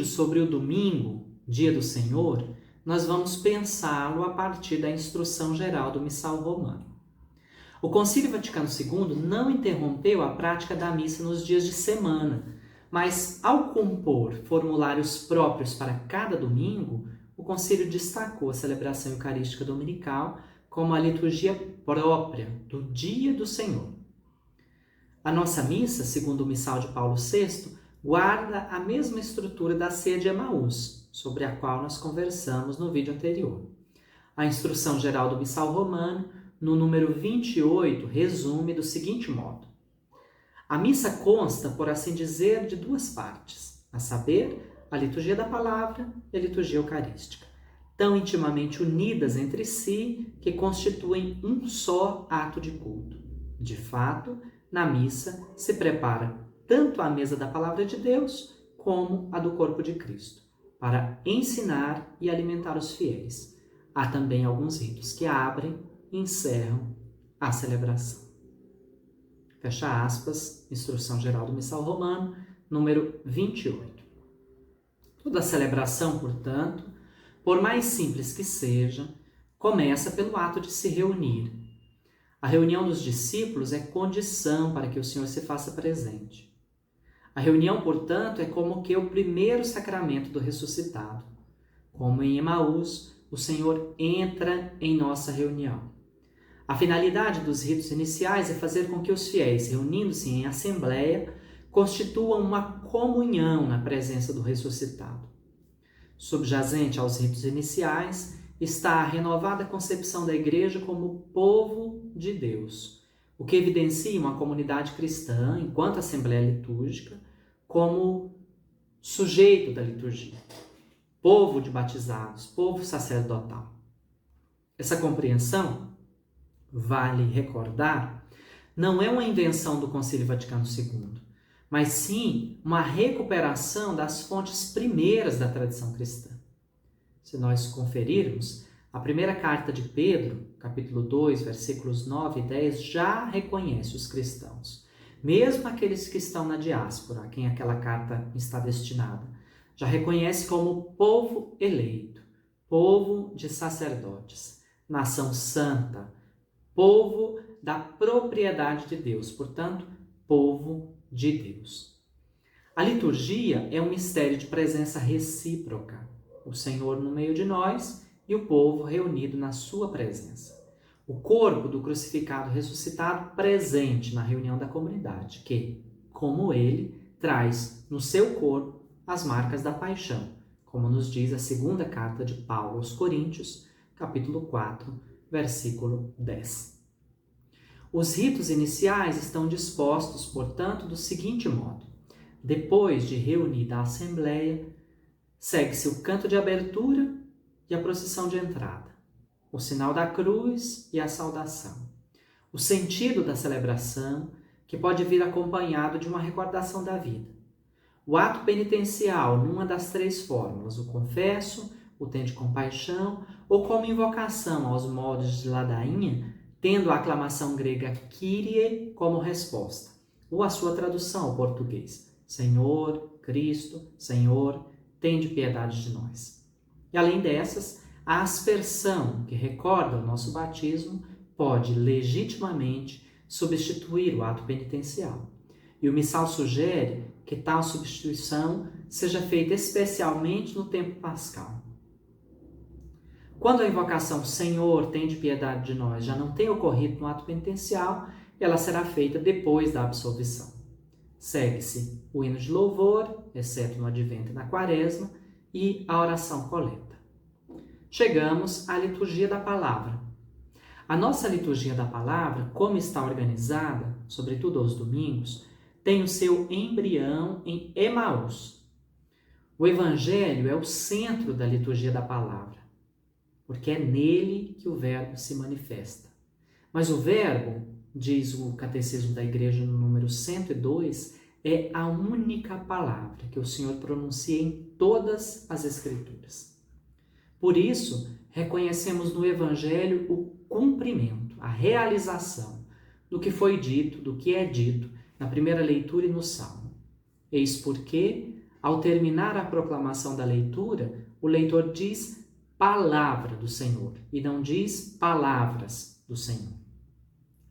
sobre o domingo, dia do Senhor, nós vamos pensá-lo a partir da instrução geral do Missal Romano. O Concílio Vaticano II não interrompeu a prática da missa nos dias de semana, mas ao compor formulários próprios para cada domingo, o Concílio destacou a celebração eucarística dominical como a liturgia própria do dia do Senhor. A nossa missa, segundo o Missal de Paulo VI, guarda a mesma estrutura da ceia de Emaús, sobre a qual nós conversamos no vídeo anterior. A instrução geral do Missal Romano, no número 28, resume do seguinte modo: a missa consta, por assim dizer, de duas partes, a saber, a liturgia da palavra e a liturgia eucarística, tão intimamente unidas entre si que constituem um só ato de culto. De fato, na missa se prepara tanto a mesa da palavra de Deus como a do corpo de Cristo, para ensinar e alimentar os fiéis. Há também alguns ritos que abrem e encerram a celebração. Fecha aspas, instrução geral do Missal Romano, número 28. Toda celebração, portanto, por mais simples que seja, começa pelo ato de se reunir. A reunião dos discípulos é condição para que o Senhor se faça presente. A reunião, portanto, é como que o primeiro sacramento do ressuscitado. Como em Emaús, o Senhor entra em nossa reunião. A finalidade dos ritos iniciais é fazer com que os fiéis, reunindo-se em assembleia, constituam uma comunhão na presença do ressuscitado. Subjacente aos ritos iniciais está a renovada concepção da Igreja como povo de Deus, o que evidencia uma comunidade cristã, enquanto assembleia litúrgica, como sujeito da liturgia, povo de batizados, povo sacerdotal. Essa compreensão, vale recordar, não é uma invenção do Concílio Vaticano II, mas sim uma recuperação das fontes primeiras da tradição cristã. Se nós conferirmos, a primeira carta de Pedro, capítulo 2, versículos 9 e 10, já reconhece os cristãos, mesmo aqueles que estão na diáspora, a quem aquela carta está destinada, já reconhece como povo eleito, povo de sacerdotes, nação santa, povo da propriedade de Deus, portanto, povo de Deus. A liturgia é um mistério de presença recíproca, o Senhor no meio de nós e o povo reunido na sua presença. O corpo do crucificado ressuscitado presente na reunião da comunidade, que, como ele, traz no seu corpo as marcas da paixão, como nos diz a segunda carta de Paulo aos Coríntios, capítulo 4, versículo 10. Os ritos iniciais estão dispostos, portanto, do seguinte modo: depois de reunida a assembleia, segue-se o canto de abertura e a procissão de entrada, o sinal da cruz e a saudação, o sentido da celebração, que pode vir acompanhado de uma recordação da vida, o ato penitencial numa das três fórmulas, o confesso, o tende compaixão, ou como invocação aos moldes de ladainha, tendo a aclamação grega Kyrie como resposta, ou a sua tradução ao português, Senhor, Cristo, Senhor, tende piedade de nós. E além dessas, a aspersão, que recorda o nosso batismo, pode legitimamente substituir o ato penitencial. E o missal sugere que tal substituição seja feita especialmente no tempo pascal. Quando a invocação Senhor, tende piedade de nós já não tem ocorrido no ato penitencial, ela será feita depois da absolvição. Segue-se o hino de louvor, exceto no advento e na quaresma, e a oração coleta. Chegamos à liturgia da palavra. A nossa liturgia da palavra, como está organizada, sobretudo aos domingos, tem o seu embrião em Emaús. O Evangelho é o centro da liturgia da palavra, porque é nele que o Verbo se manifesta. Mas o Verbo, diz o Catecismo da Igreja no número 102, é a única palavra que o Senhor pronuncia em todas as Escrituras. Por isso, reconhecemos no Evangelho o cumprimento, a realização do que foi dito, do que é dito na primeira leitura e no Salmo. Eis porque, Ao terminar a proclamação da leitura, o leitor diz palavra do Senhor e não diz palavras do Senhor.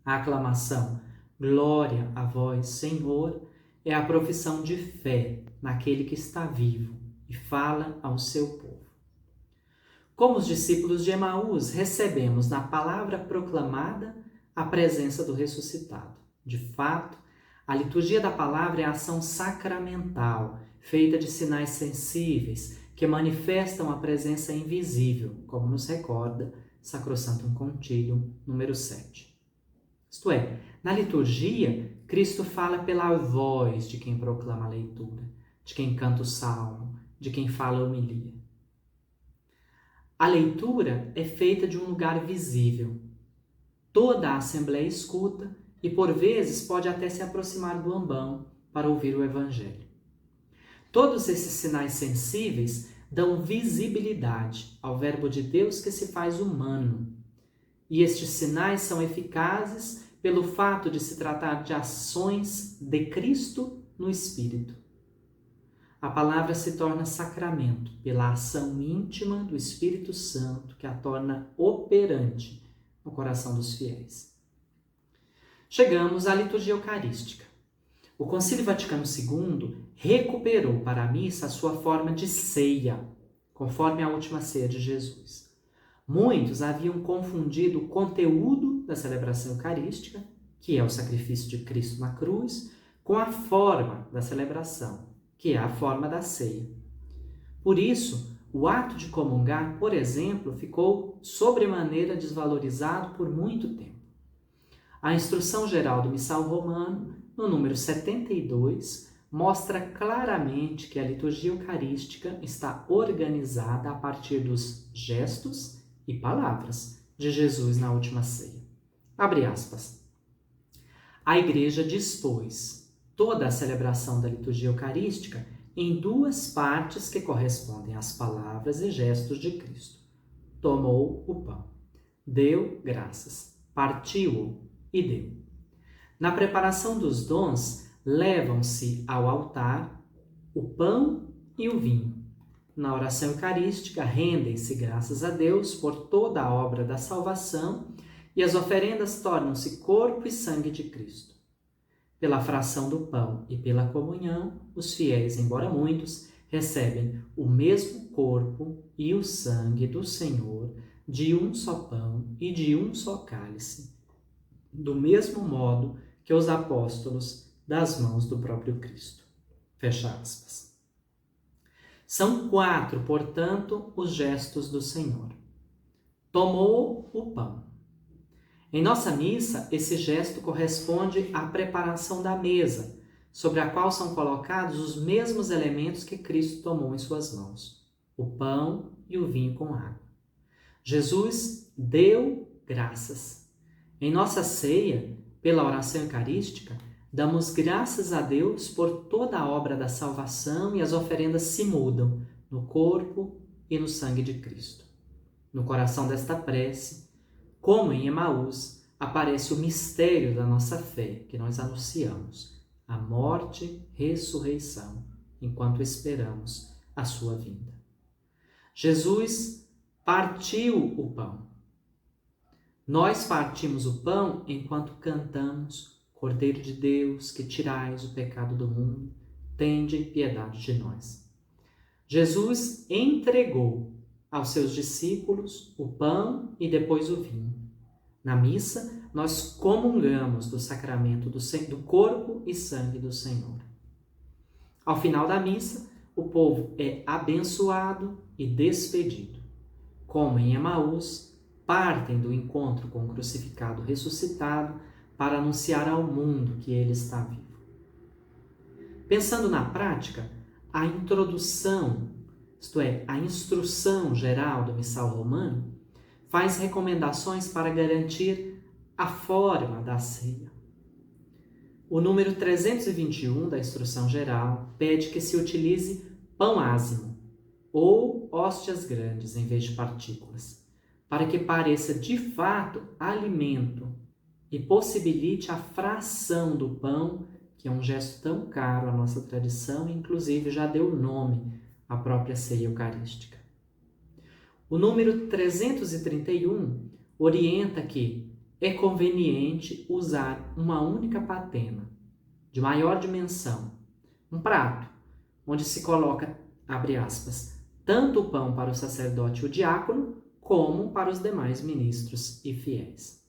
A aclamação glória a vós, Senhor, é a profissão de fé naquele que está vivo e fala ao seu povo. Como os discípulos de Emaús, recebemos na palavra proclamada a presença do ressuscitado. De fato, a liturgia da palavra é a ação sacramental, feita de sinais sensíveis, que manifestam a presença invisível, como nos recorda Sacrosanctum Concilium número 7. Isto é, na liturgia, Cristo fala pela voz de quem proclama a leitura, de quem canta o salmo, de quem fala a homilia. A leitura é feita de um lugar visível. Toda a Assembleia escuta e, por vezes, pode até se aproximar do ambão para ouvir o Evangelho. Todos esses sinais sensíveis dão visibilidade ao Verbo de Deus que se faz humano. E estes sinais são eficazes pelo fato de se tratar de ações de Cristo no Espírito. A palavra se torna sacramento pela ação íntima do Espírito Santo que a torna operante no coração dos fiéis. Chegamos à liturgia eucarística. O Concílio Vaticano II recuperou para a missa a sua forma de ceia, conforme a última ceia de Jesus. Muitos haviam confundido o conteúdo da celebração eucarística, que é o sacrifício de Cristo na cruz, com a forma da celebração, que é a forma da ceia. Por isso, o ato de comungar, por exemplo, ficou sobremaneira desvalorizado por muito tempo. A Instrução Geral do Missal Romano, no número 72, mostra claramente que a liturgia eucarística está organizada a partir dos gestos e palavras de Jesus na última ceia. Abre aspas. A Igreja dispôs toda a celebração da liturgia eucarística em duas partes que correspondem às palavras e gestos de Cristo. Tomou o pão, deu graças, partiu-o e deu. Na preparação dos dons, levam-se ao altar o pão e o vinho. Na oração eucarística, rendem-se graças a Deus por toda a obra da salvação e as oferendas tornam-se corpo e sangue de Cristo. Pela fração do pão e pela comunhão, os fiéis, embora muitos, recebem o mesmo corpo e o sangue do Senhor de um só pão e de um só cálice, do mesmo modo que os apóstolos das mãos do próprio Cristo. Fecha aspas. São 4, portanto, os gestos do Senhor. Tomou o pão. Em nossa missa, esse gesto corresponde à preparação da mesa, sobre a qual são colocados os mesmos elementos que Cristo tomou em suas mãos, o pão e o vinho com água. Jesus deu graças. Em nossa ceia, pela oração eucarística, damos graças a Deus por toda a obra da salvação e as oferendas se mudam no corpo e no sangue de Cristo. No coração desta prece, como em Emaús, aparece o mistério da nossa fé que nós anunciamos, a morte, ressurreição, enquanto esperamos a sua vinda. Jesus partiu o pão. Nós partimos o pão enquanto cantamos: Cordeiro de Deus, que tirais o pecado do mundo, tende piedade de nós. Jesus entregou aos seus discípulos o pão e depois o vinho. Na missa, nós comungamos do sacramento do corpo e sangue do Senhor. Ao final da missa, o povo é abençoado e despedido. Como em Emaús, partem do encontro com o crucificado ressuscitado para anunciar ao mundo que ele está vivo. Pensando na prática, a introdução, isto é, a instrução geral do Missal Romano, faz recomendações para garantir a forma da ceia. O número 321 da Instrução Geral pede que se utilize pão ázimo ou hóstias grandes em vez de partículas, para que pareça de fato alimento e possibilite a fração do pão que é um gesto tão caro à nossa tradição e inclusive já deu nome à própria ceia eucarística. O número 331 orienta que é conveniente usar uma única patena, de maior dimensão, um prato, onde se coloca, abre aspas, tanto o pão para o sacerdote e o diácono, como para os demais ministros e fiéis.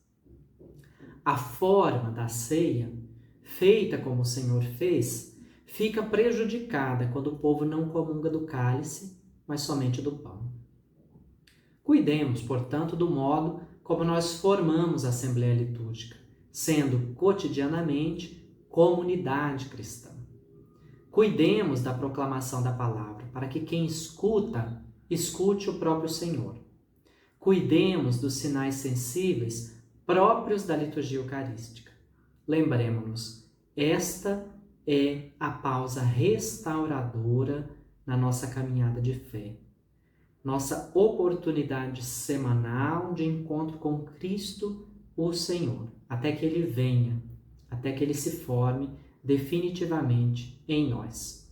A forma da ceia, feita como o Senhor fez, fica prejudicada quando o povo não comunga do cálice, mas somente do pão. Cuidemos, portanto, do modo como nós formamos a Assembleia Litúrgica, sendo cotidianamente comunidade cristã. Cuidemos da proclamação da palavra, para que quem escuta, escute o próprio Senhor. Cuidemos dos sinais sensíveis próprios da liturgia eucarística. Lembremos-nos, esta é a pausa restauradora na nossa caminhada de fé. Nossa oportunidade semanal de encontro com Cristo, o Senhor, até que Ele venha, até que Ele se forme definitivamente em nós.